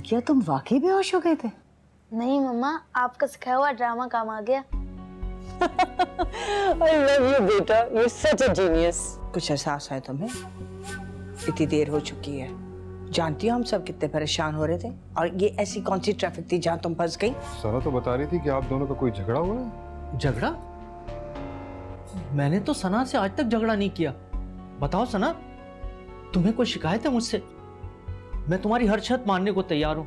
क्या तुम वाकई बेहोश हो गए थे? नहीं मम्मा, आपका सिखाया हुआ ड्रामा काम आ गया। I love you बेटा, you're such a genius। कुछ एहसास है तुम्हें? इतनी देर हो चुकी है। जानती हो हम सब कितने परेशान हो रहे थे, और ये ऐसी कौन सी ट्रैफिक थी जहाँ तुम फंस गई? सना तो बता रही थी कि आप दोनों का कोई झगड़ा हुआ है। झगड़ा? मैंने तो सना से आज तक झगड़ा नहीं किया। बताओ सना, तुम्हें कोई शिकायत है मुझसे? मैं तुम्हारी हर शर्त मानने को तैयार हूं,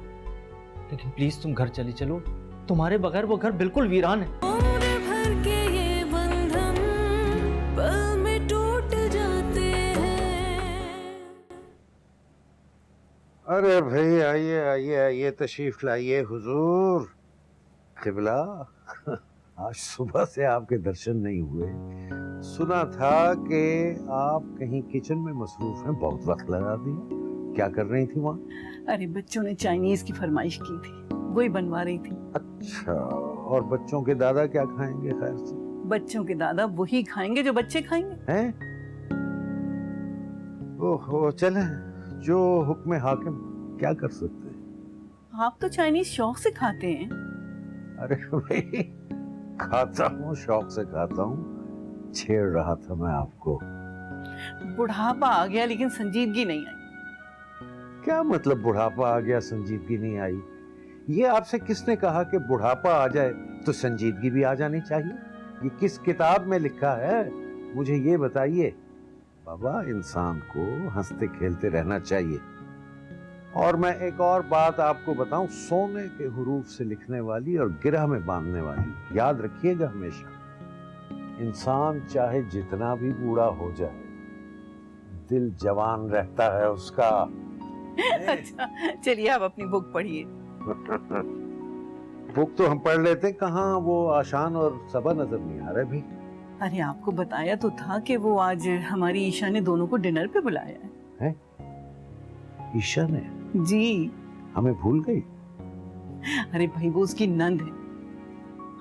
लेकिन प्लीज तुम घर चली चलो। तुम्हारे बगैर वो घर बिल्कुल वीरान है। अरे भाई आइए आइए आइए, तशरीफ लाइए हुजूर। क़िबला, आज सुबह से आपके दर्शन नहीं हुए। सुना था कि आप कहीं किचन में मसरूफ हैं, बहुत वक्त लगा दिया। क्या कर रही थी वहाँ? अरे बच्चों ने चाइनीज की फरमाइश की थी, वही बनवा रही थी। अच्छा, और बच्चों के दादा क्या खाएंगे? खैर से बच्चों के दादा वही खाएंगे जो बच्चे खाएंगे। हैं? ओहो, चलें, जो हुक्म हाकिम, क्या कर सकते हैं। आप तो चाइनीज शौक से खाते हैं। अरे भाई, खाता हूँ, शौक से खाता हूँ। छेड़ रहा था मैं आपको। बुढ़ापा आ गया लेकिन संजीदगी नहीं आई। क्या मतलब बुढ़ापा आ गया संजीदगी नहीं आई? ये आपसे किसने कहा कि बुढ़ापा आ जाए तो संजीदगी भी आ जानी चाहिए? ये किस किताब में लिखा है, मुझे ये बताइए। बाबा, इंसान को हंसते खेलते रहना चाहिए। और मैं एक और बात आपको बताऊं, सोने के हुरूफ से लिखने वाली और गिरह में बांधने वाली, याद रखिएगा हमेशा। इंसान चाहे जितना भी बूढ़ा हो जाए, दिल जवान रहता है उसका। अच्छा, चलिए आप अपनी बुक पढ़िए। बुक तो हम पढ़ लेते, कहाँ वो आशान और सबा नजर नहीं आ रहे भी। अरे आपको बताया तो था कि वो आज हमारी ईशा ने दोनों को डिनर पे बुलाया है। ईशा ने? जी। हमें भूल गई? अरे भाई, वो उसकी नंद है,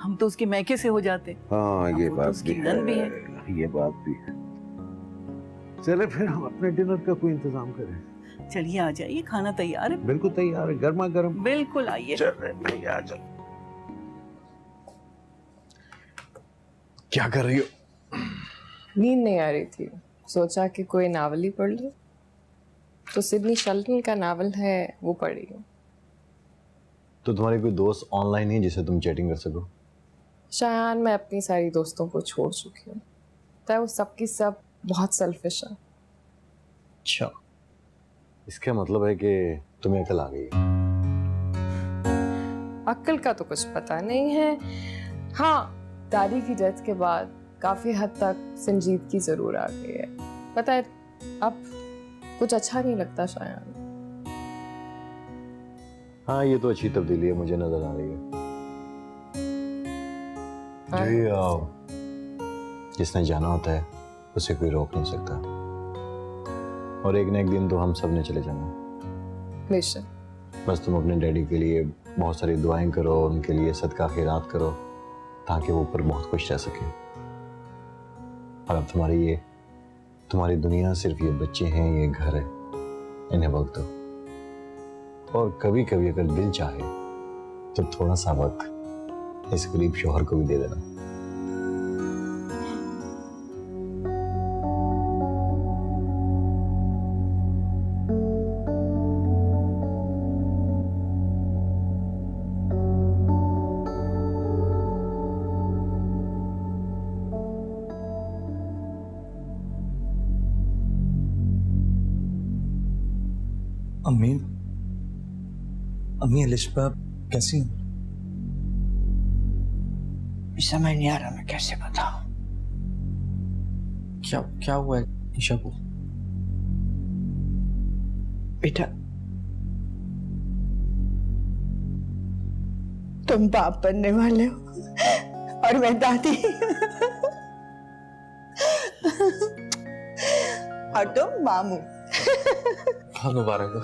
हम तो उसके मैके से हो जाते। हाँ, ये वो बात तो उसकी नंद भी है। ये बात भी है। चले फिर हम अपने डिनर का कोई इंतजाम करें। चलिए आ जाइए, खाना तैयार है। बिल्कुल तैयार है, गर्मा गर्म। बिल्कुल आइए। चल भैया, आ जाओ। क्या कर रही हो? नींद नहीं आ रही थी, सोचा कि कोई नावल ही पढ़ लूं, तो सिडनी शेल्टन का नावल है वो पढ़ी हूँ। तो तुम्हारी कोई दोस्त ऑनलाइन है जिसे तुम चैटिंग कर सको? शायद मैं अपनी सारी दोस्तों को छोड़ चुकी हूँ, तो वो सबकी सब बहुत सेल्फिश है। अच्छा, इसका मतलब है कि तुम्हें अकल आ गई है। अक्ल का तो कुछ पता नहीं है। हाँ, दादी की डेथ के बाद काफी हद तक संजीदगी जरूर आ गई है। पता है, अब कुछ अच्छा नहीं लगता शायद। हाँ, ये तो अच्छी तब्दीली है, मुझे नजर आ रही है। जिसने जाना होता है उसे कोई रोक नहीं सकता, और एक न एक दिन तो हम सब ने चले जाना। बेशक। बस तुम अपने डैडी के लिए बहुत सारी दुआएं करो, उनके लिए सदका खैरात करो, ताकि वो ऊपर बहुत खुश रह सके। और अब तुम्हारी दुनिया सिर्फ ये बच्चे हैं, ये घर है, इन्हें वक्त दो। और कभी कभी अगर दिल चाहे तो थोड़ा सा वक्त इस गरीब शौहर को भी दे देना। अम्मी अलिशा कैसी हैं? समझ नहीं आ रहा मैं कैसे बताऊं। क्या हुआ है ईशा को? बेटा, तुम बाप बनने वाले हो और मैं दादी, और तुम मामू। बहुत मुबारक हो।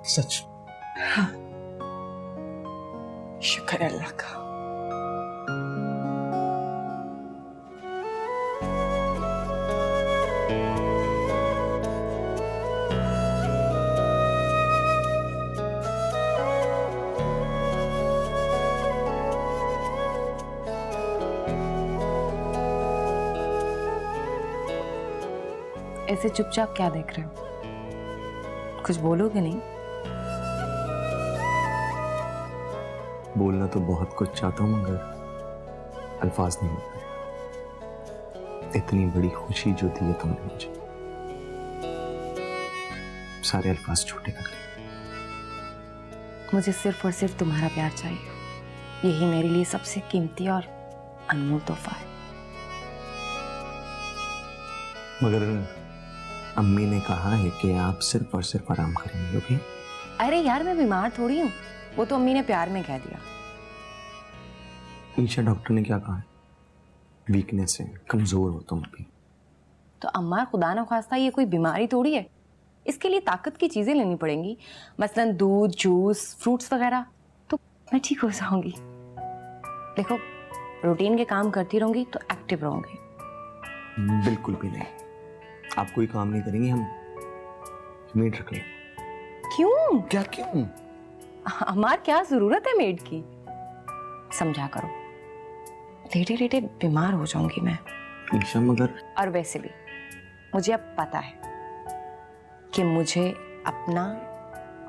सच? हाँ, शुक्र अल्लाह का। ऐसे चुपचाप क्या देख रहे हो? कुछ बोलोगे नहीं? बोलना तो बहुत कुछ चाहता हूँ मगर अल्फाज नहीं मिल रहे। इतनी बड़ी खुशी जो दी है तुमने मुझे, सारे अल्फाज छोटे कर लिए। मुझे सिर्फ और सिर्फ तुम्हारा प्यार चाहिए। यही मेरे लिए सबसे कीमती और अनमोल तोहफा है। मगर अम्मी ने कहा है कि आप सिर्फ और सिर्फ आराम करेंगे, ओके? अरे यार, मैं बीमार थोड़ी हूँ। वो तो अम्मी ने प्यार में कह दिया। ईशा डॉक्टर ने क्या कहा है? वीकनेस है, कमजोर हो तुम अभी। तो अम्मा, खुदा न खास्ता ये कोई बीमारी थोड़ी है। इसके लिए ताकत की चीजें लेनी पड़ेंगी, मसलन दूध, जूस, फ्रूट्स वगैरह। तो मैं ठीक हो जाऊंगी। देखो, रूटीन के काम करती रहूंगी तो एक्टिव रहूंगी। बिल्कुल भी नहीं। आप कोई काम नहीं करेंगे, हम मेड रख लेंगे। क्यों? क्या क्यों? अम्मा, क्या जरूरत है मेड की? समझा करो, लेटे लेटे बीमार हो जाऊंगी मैं। ईशा मगर और वैसे भी मुझे अब पता है कि मुझे अपना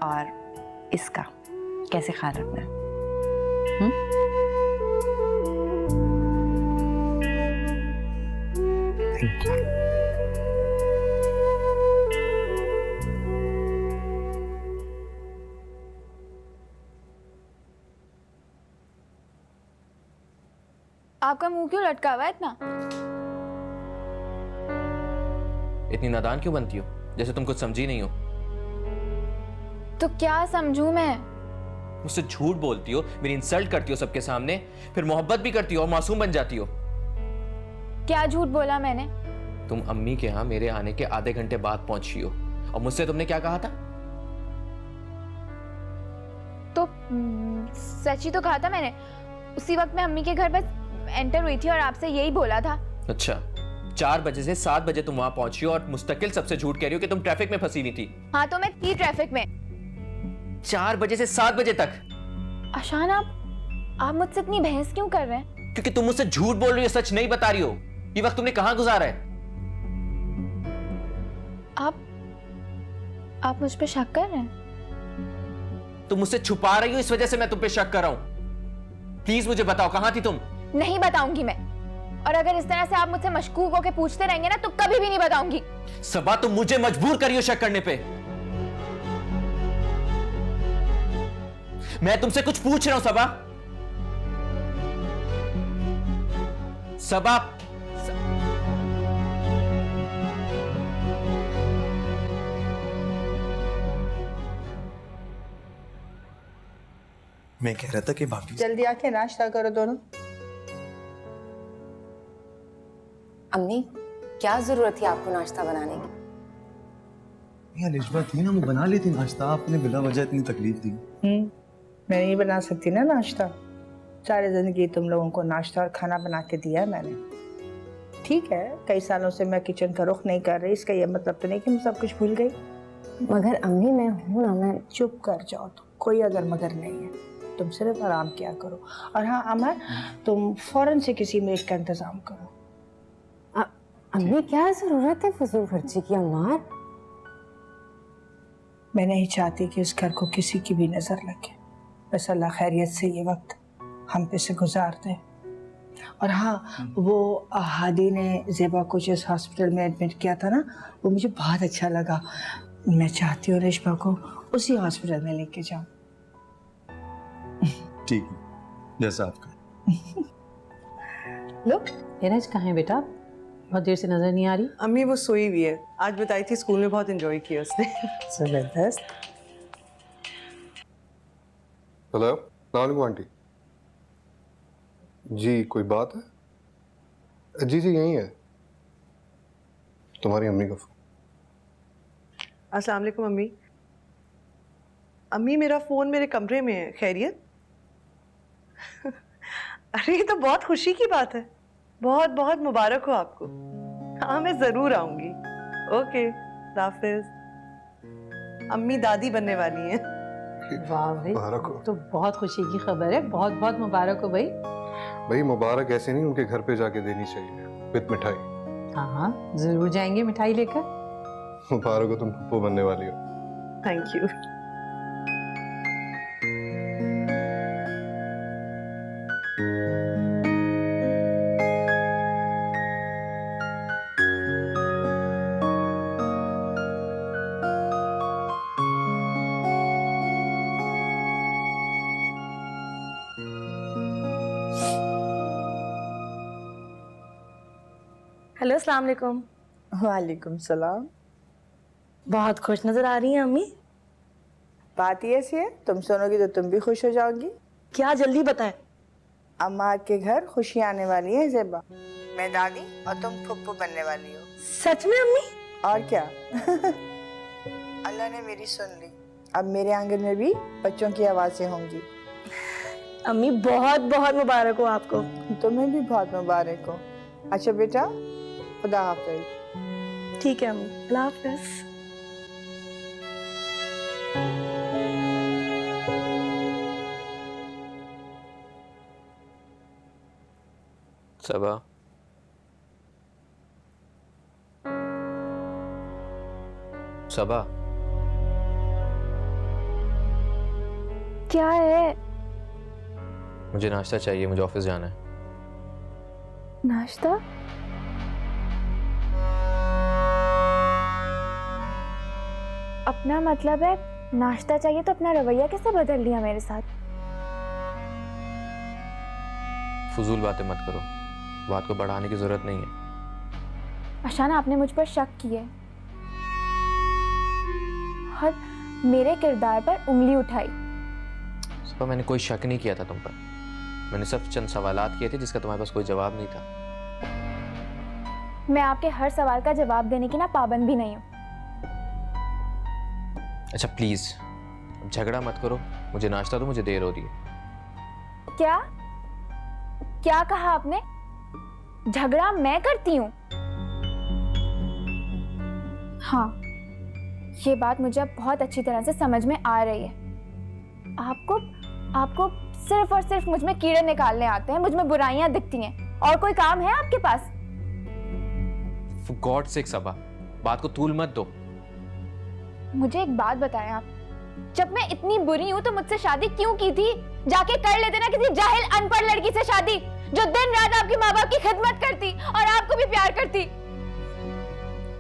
और इसका कैसे ख्याल रखना है। Thank you. आपका मुंह क्यों लटका हुआ है इतना? इतनी नादान क्यों बनती हो, जैसे तुम कुछ समझी नहीं हो? तो क्या समझूं मैं? मुझसे झूठ बोलती हो, मेरी इंसल्ट करती हो सबके सामने, फिर मोहब्बत भी करती हो और मासूम बन जाती हो। क्या झूठ बोला मैंने? तुम अम्मी के यहाँ मेरे आने के आधे घंटे बाद पहुंची हो और मुझसे तुमने क्या कहा था? तो सच ही तो कहा था मैंने। उसी वक्त मैं अम्मी के घर बस एंटर हुई थी और आपसे यही बोला था। अच्छा, 4 बजे से 7 बजे तुम वहां पहुंची हो और मुस्तकिल सबसे झूठ कह रही हो कि तुम ट्रैफिक में फंसी हुई थी। हाँ, तो मैं थी ट्रैफिक में 4 बजे से 7 बजे तक। आशान, आप मुझसे इतनी बहस क्यों कर रहे हैं? क्योंकि तुम मुझसे झूठ बोल रही हो, सच नहीं बता रही हो। ये वक्त तुमने कहां गुजारा है? आप मुझ पे शक कर रहे हैं? तुम मुझसे छुपा रही हो, इस वजह से मैं तुम पे शक कर रहा हूं। प्लीज मुझे बताओ, कहां थी तुम? नहीं बताऊंगी मैं। और अगर इस तरह से आप मुझसे मशकूक होकर पूछते रहेंगे ना, तो कभी भी नहीं बताऊंगी। सबा, तुम मुझे मजबूर करियो शक करने पे। मैं तुमसे कुछ पूछ रहा हूं सबा। सबा, मैं कह रहा था कि भाभी जल्दी आके नाश्ता करो दोनों। अम्मी, क्या जरूरत थी आपको नाश्ता बनाने की? यहाँ निजवा थी ना, वो बना लेती नाश्ता। आपने बिला वजह इतनी तकलीफ दी। मैं नहीं बना सकती ना नाश्ता। सारी जिंदगी तुम लोगों को नाश्ता और खाना बना के दिया है मैंने। ठीक है, कई सालों से मैं किचन का रुख नहीं कर रही, इसका ये मतलब तो नहीं कि मैं सब कुछ भूल गई। मगर अम्मी, मैं हूं ना। मैं चुप कर जाओ तुम, कोई अगर मगर नहीं है। तुम सिर्फ आराम किया करो। और हाँ अमर, तुम फौरन से किसी मेड का इंतजाम करो। अम्मी, क्या जरूरत है फजूल खर्ची की? अम्मार, मैं नहीं चाहती कि इस घर को किसी की भी नजर लगे। बस अल्लाह खैरियत से ये वक्त हम पे से गुजार दे। और हाँ, वो हादी ने ज़ेबा को जिस हॉस्पिटल में एडमिट किया था ना, वो मुझे बहुत अच्छा लगा। मैं चाहती हूँ रेशमा को उसी हॉस्पिटल में लेके जाऊँ। ठीक है, जैसा आपका। लो, नीरज कहाँ है बेटा? बहुत देर से नजर नहीं आ रही। अम्मी वो सोई हुई है। आज बताई थी स्कूल में बहुत एंजॉय किया उसने। जबरदस्त। हेलो, अस्सलाम आंटी जी, कोई बात है? जी जी, यही है तुम्हारी अम्मी का फोन। अस्सलाम वालेकुम अम्मी। अम्मी, मेरा फोन मेरे कमरे में है। खैरियत? अरे ये तो बहुत खुशी की बात है। बहुत बहुत मुबारक हो आपको। हाँ, मैं जरूर आऊंगी। ओके, हाफिज। अम्मी दादी बनने वाली हैं। वाह भाई, मुबारक हो। तो बहुत खुशी की खबर है। बहुत बहुत मुबारक हो भाई। भाई मुबारक ऐसे नहीं, उनके घर पे जाके देनी चाहिए विद मिठाई। हाँ हाँ, जरूर जाएंगे मिठाई लेकर। मुबारक हो, तुम पप्पू बनने वाली हो। Thank you. हेलो, अस्सलाम वालेकुम। वालेकुम सलाम। बहुत खुश नजर आ रही हैं अम्मी। बात ये ऐसी है, तुम सुनोगी तो तुम भी खुश हो जाओगी। क्या, जल्दी बताएं। अम्मा के घर खुशी आने वाली है ज़ेबा। मैं दादी और तुम फुप्पू बनने वाली हो। सच में अम्मी? और क्या। अल्लाह ने मेरी सुन ली। अब मेरे आंगन में भी बच्चों की आवाज़ें होंगी। अम्मी बहुत बहुत मुबारक हो आपको। तुम्हें भी बहुत मुबारक हो। अच्छा बेटा, खुदा हाफिज। ठीक है अम्मी, अल्लाह हाफिज। सबा, सबा, क्या है? मुझे नाश्ता चाहिए, मुझे ऑफिस जाना है। नाश्ता? अपना मतलब है नाश्ता चाहिए तो अपना रवैया कैसे बदल लिया मेरे साथ? फजूल बातें मत करो, बात को बढ़ाने की जरूरत नहीं है। अशाना, आपने मुझ पर शक किए और मेरे किरदार पर उंगली उठाई। सबा, मैंने कोई शक नहीं किया था तुम पर। मैंने सिर्फ चंद सवालात किए थे जिसका तुम्हारे पास कोई जवाब नहीं था। मैं आपके हर सवाल का जवाब देने की ना पाबंद भी नहीं हूँ। अच्छा प्लीज झगड़ा मत करो, मुझे नाश्ता दो, मुझे देर हो रही है। क्या क्या कहा आपने? झगड़ा मैं करती हूँ? हाँ, ये बात मुझे अब बहुत अच्छी तरह से समझ में आ रही है। आपको सिर्फ और सिर्फ मुझ में कीड़े निकालने आते हैं, मुझ में बुराइयां दिखती हैं। और कोई काम है आपके पास? For God's sake सबा, बात को तूल मत दो। मुझे एक बात बताएं आप, जब मैं इतनी बुरी हूं तो मुझसे शादी क्यों की थी? जाके कर लेते ना किसी जाहिल अनपढ़ लड़की से शादी, जो दिन रात आपके माँ बाप की खिदमत करती और आपको भी प्यार करती।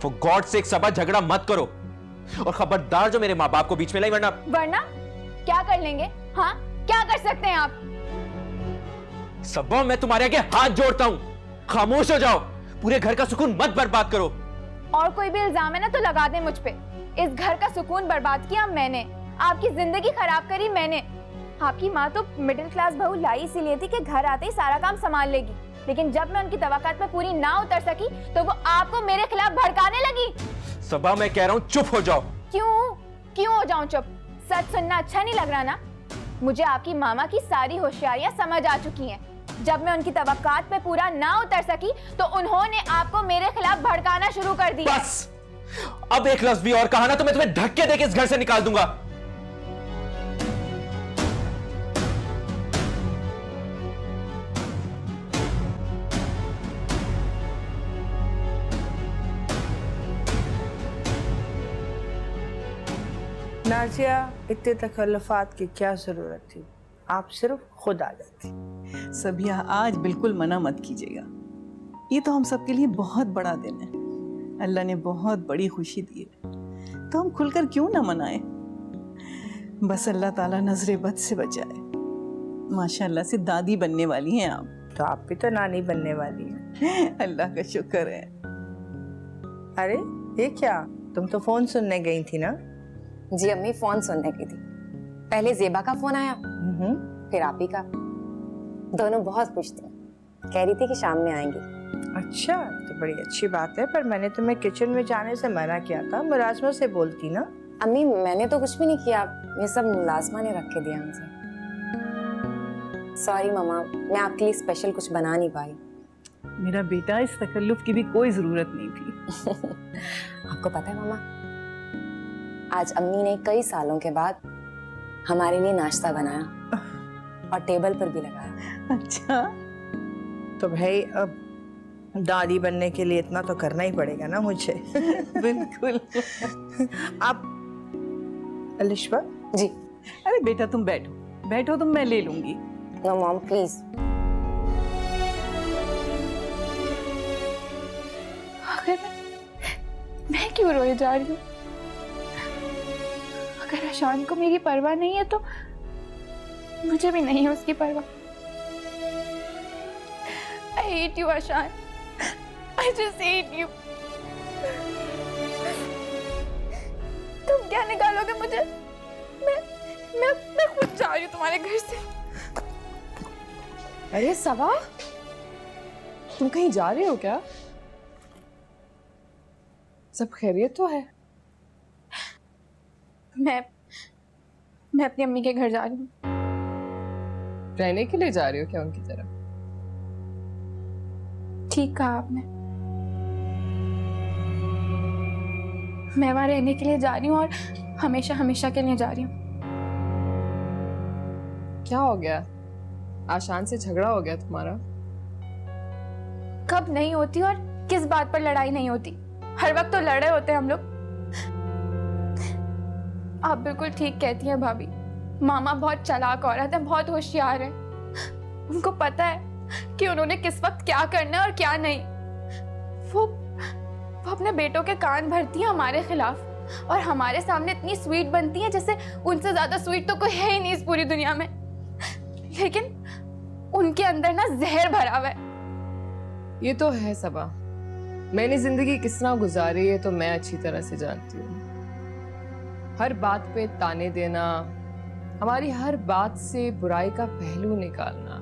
For God's sake सबा, झगड़ा मत करो और खबरदार जो मेरे माँ बाप को बीच में लाई, वरना क्या कर लेंगे? हाँ, क्या कर सकते हैं आप? सबा, मैं तुम्हारे आगे हाथ जोड़ता हूँ, खामोश हो जाओ, पूरे घर का सुकून मत बर्बाद करो। और कोई भी इल्जाम है ना तो लगा दे मुझ पे। इस घर का सुकून बर्बाद किया मैंने, आपकी जिंदगी खराब करी मैंने। आपकी माँ तो मिडिल क्लास बहू लाई इसीलिए थी कि घर आते ही सारा काम संभाल लेगी, लेकिन जब मैं उनकी तवक्कात में पूरी ना उतर सकी तो वो आपको मेरे खिलाफ भड़काने लगी। सबा, मैं कह रहा हूँ चुप हो जाओ। क्यों हो जाऊं चुप? सच सुनना अच्छा नहीं लग रहा ना? मुझे आपकी मामा की सारी होशियारियां समझ आ चुकी हैं। जब मैं उनकी तवक्कात पे पूरा ना उतर सकी तो उन्होंने आपको मेरे खिलाफ भड़काना शुरू कर दिया। बस, अब एक लफ्ज भी और कहा ना तो मैं तुम्हें धक्के देके इस घर से निकाल दूंगा। नाजिया, इतने तकल्लुफ़ात की क्या ज़रूरत थी? आप सिर्फ खुद आ जाती। सबिया, आज बिल्कुल मना मत कीजिएगा। ये तो हम सबके लिए बहुत बड़ा दिन है। अल्लाह ने बहुत बड़ी खुशी दी है, तो हम खुलकर क्यों ना मनाएं। बस अल्लाह ताला नजरे बद से बचाए। माशाल्लाह से दादी बनने वाली हैं आप। तो आप भी तो नानी बनने वाली हैं। अल्लाह का शुक्र है। अरे ये क्या, तुम तो फोन सुनने गई थी ना? जी अम्मी, फोन सुनने की थी। पहले जेबा का फोन आया, फिर आप ही का। दोनों बहुत खुश थी, कह रही थी कि शाम में आएंगी। अच्छा, तो बड़ी अच्छी बात है, पर मैंने तुम्हें किचन में जाने से मना किया था। मुलाजमा से बोलती ना। अम्मी, मैंने तो कुछ भी नहीं किया, ये सब मुलाजमा ने रख के दिया मुझे। सॉरी मामा, मैं आपके लिए स्पेशल कुछ बना नहीं पाई। मेरा बेटा, इस तकल्लुफ की भी कोई जरूरत नहीं थी। आपको पता है मामा, आज अम्मी ने कई सालों के बाद हमारे लिए नाश्ता बनाया और टेबल पर भी लगाया। अच्छा, तो भाई अब दादी बनने के लिए इतना तो करना ही पड़ेगा ना मुझे। बिल्कुल। आप अलिशा जी। अरे बेटा तुम बैठो, बैठो तुम, मैं ले लूंगी। No mom please. अगर मैं क्यों रोए जा रही हूँ? अगर आशान को मेरी परवाह नहीं है तो मुझे भी नहीं है उसकी परवाह। I hate you, आशान। I just hate you। तुम क्या निकालोगे मुझे? मैं खुद जा रही हूँ तुम्हारे घर से। अरे सबा, तुम कहीं जा रहे हो क्या? सब खैरियत तो है? मैं अपनी अम्मी के घर जा रही हूँ। रहने के लिए जा रही हो क्या उनकी तरफ? ठीक कहा आपने। मैं वहां रहने के लिए जा रही हूँ और हमेशा हमेशा के लिए जा रही हूँ। क्या हो गया? आशान से झगड़ा हो गया तुम्हारा? कब नहीं होती और किस बात पर लड़ाई नहीं होती? हर वक्त तो लड़े होते हैं हम लोग। आप बिल्कुल ठीक कहती हैं भाभी। मामा बहुत चालाक औरत है, बहुत होशियार है। उनको पता है कि उन्होंने किस वक्त क्या करना है और क्या नहीं। वो अपने बेटों के कान भरती है हमारे खिलाफ और हमारे सामने इतनी स्वीट बनती है जैसे उनसे ज्यादा स्वीट तो कोई है ही नहीं इस पूरी दुनिया में। लेकिन उनके अंदर ना जहर भरा हुआ है। ये तो है सबा, मैंने जिंदगी किस तरह गुजारी है तो मैं अच्छी तरह से जानती हूँ। हर बात पे ताने देना, हमारी हर बात से बुराई का पहलू निकालना,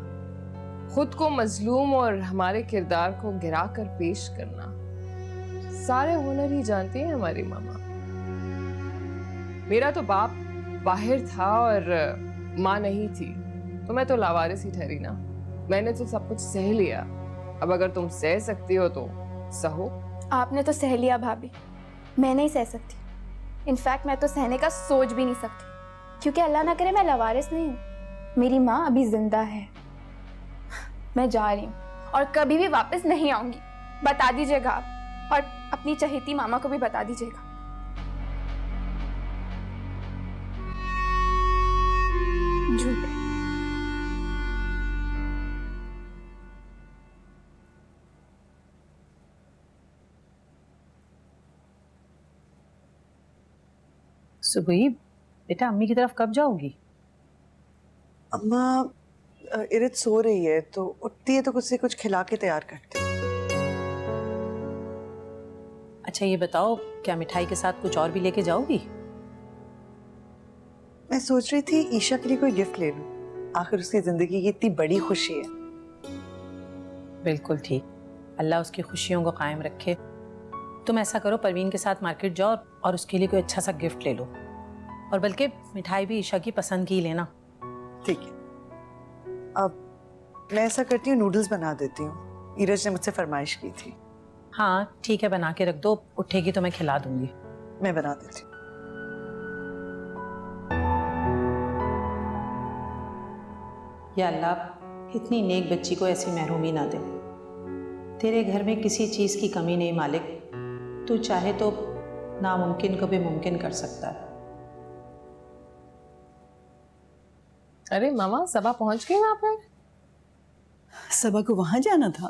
खुद को मजलूम और हमारे किरदार को गिरा कर पेश करना, सारे हुनर ही जानती है हमारी मामा। मेरा तो बाप बाहर था और माँ नहीं थी, तो मैं तो लावारिस ही ठहरी ना। मैंने तो सब कुछ सह लिया। अब अगर तुम सह सकती हो तो सहो। आपने तो सह लिया भाभी, मैं नहीं सह सकती। इनफैक्ट मैं तो सहने का सोच भी नहीं सकती, क्योंकि अल्लाह ना करे मैं लवारिस नहीं हूँ। मेरी माँ अभी जिंदा है। मैं जा रही हूँ और कभी भी वापस नहीं आऊंगी। बता दीजिएगा आप, और अपनी चहेती मामा को भी बता दीजिएगा। झूठ। सुबह बेटा अम्मी की तरफ कब जाओगी? अम्मा इरत सो रही है, तो उठती है तो कुछ से कुछ खिला के तैयार करती है। अच्छा ये बताओ, क्या मिठाई के साथ कुछ और भी लेके जाओगी? मैं सोच रही थी ईशा के लिए कोई गिफ्ट ले लूं। आखिर उसकी जिंदगी की इतनी बड़ी खुशी है। बिल्कुल ठीक, अल्लाह उसकी खुशियों को कायम रखे। तुम ऐसा करो, परवीन के साथ मार्केट जाओ और उसके लिए कोई अच्छा सा गिफ्ट ले लो, और बल्कि मिठाई भी ईशा की पसंद की लेना। ठीक है, अब मैं ऐसा करती हूँ, नूडल्स बना देती हूँ। ईरज ने मुझसे फरमाइश की थी। हाँ ठीक है, बना के रख दो, उठेगी तो मैं खिला दूंगी। मैं बना देती हूँ। या अल्लाह, इतनी नेक बच्ची को ऐसी महरूमी ना दे। तेरे घर में किसी चीज़ की कमी नहीं मालिक। तू चाहे तो नामुमकिन को भी मुमकिन कर सकता है। अरे मामा, सबा पहुंच गई वहां पर? सबा को वहां जाना था?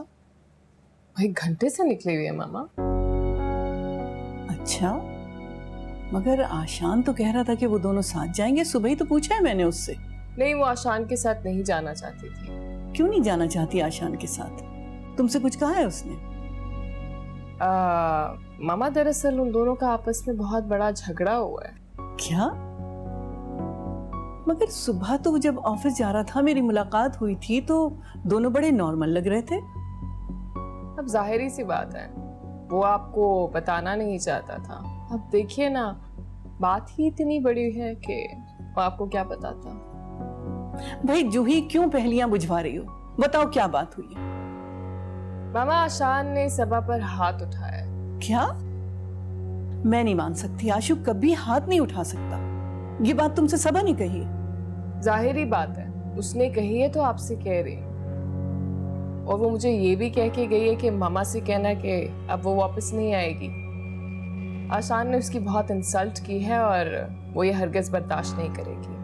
भाई घंटे से निकली हुई है मामा। अच्छा, मगर आशान तो कह रहा था कि वो दोनों साथ जाएंगे। सुबह ही तो पूछा है मैंने उससे। नहीं, वो आशान के साथ नहीं जाना चाहती थी। क्यों नहीं जाना चाहती आशान के साथ? तुमसे कुछ कहा है उसने? मामा दरअसल उन दोनों का आपस में बहुत बड़ा झगड़ा हुआ है। क्या? मगर सुबह तो जब ऑफिस जा रहा था, मेरी मुलाकात हुई थी, तो दोनों बड़े नॉर्मल लग रहे थे। अब जाहिरी सी बात है, वो आपको बताना नहीं चाहता था। अब देखिए ना, बात ही इतनी बड़ी है कि वो आपको क्या बताता। भाई जूही, क्यों पहेलियां बुझवा रही हो? बताओ क्या बात हुई है? मामा, आशान ने सबा पर हाथ उठाया। क्या? मैं नहीं मान सकती। आशु कभी हाथ नहीं उठा सकता। ये बात तुमसे सबा ने कही है? जाहिरी बात है, उसने कही है तो आपसे कह रही। और वो मुझे ये भी कह के गई है कि मामा से कहना कि अब वो वापस नहीं आएगी। आशान ने उसकी बहुत इंसल्ट की है और वो ये हरगिज़ बर्दाश्त नहीं करेगी।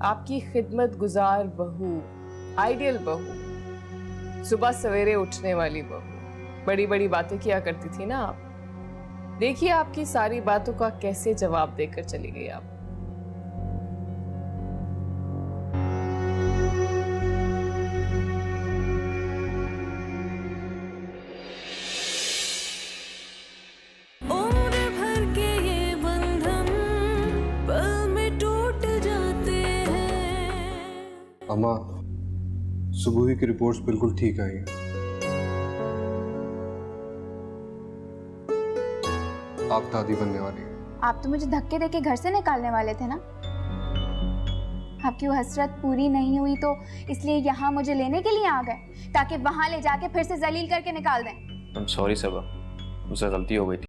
आपकी खिदमत गुजार बहू, आइडियल बहू, सुबह सवेरे उठने वाली बहू, बड़ी बड़ी बातें किया करती थी ना आप। देखिए आपकी सारी बातों का कैसे जवाब देकर चली गई आप। उम्र भर के ये बंधन पल में टूट जाते हैं। अम्मा, सुबह की रिपोर्ट्स बिल्कुल ठीक आई हैं। आप दादी बनने वाली हैं। आप तो मुझे धक्के देके घर से निकालने वाले थे ना। आपकी वो हसरत पूरी नहीं हुई तो इसलिए यहाँ मुझे लेने के लिए आ गए ताकि वहां ले जाके फिर से जलील करके निकाल दें। I'm sorry सबा, मुझसे गलती हो गई थी।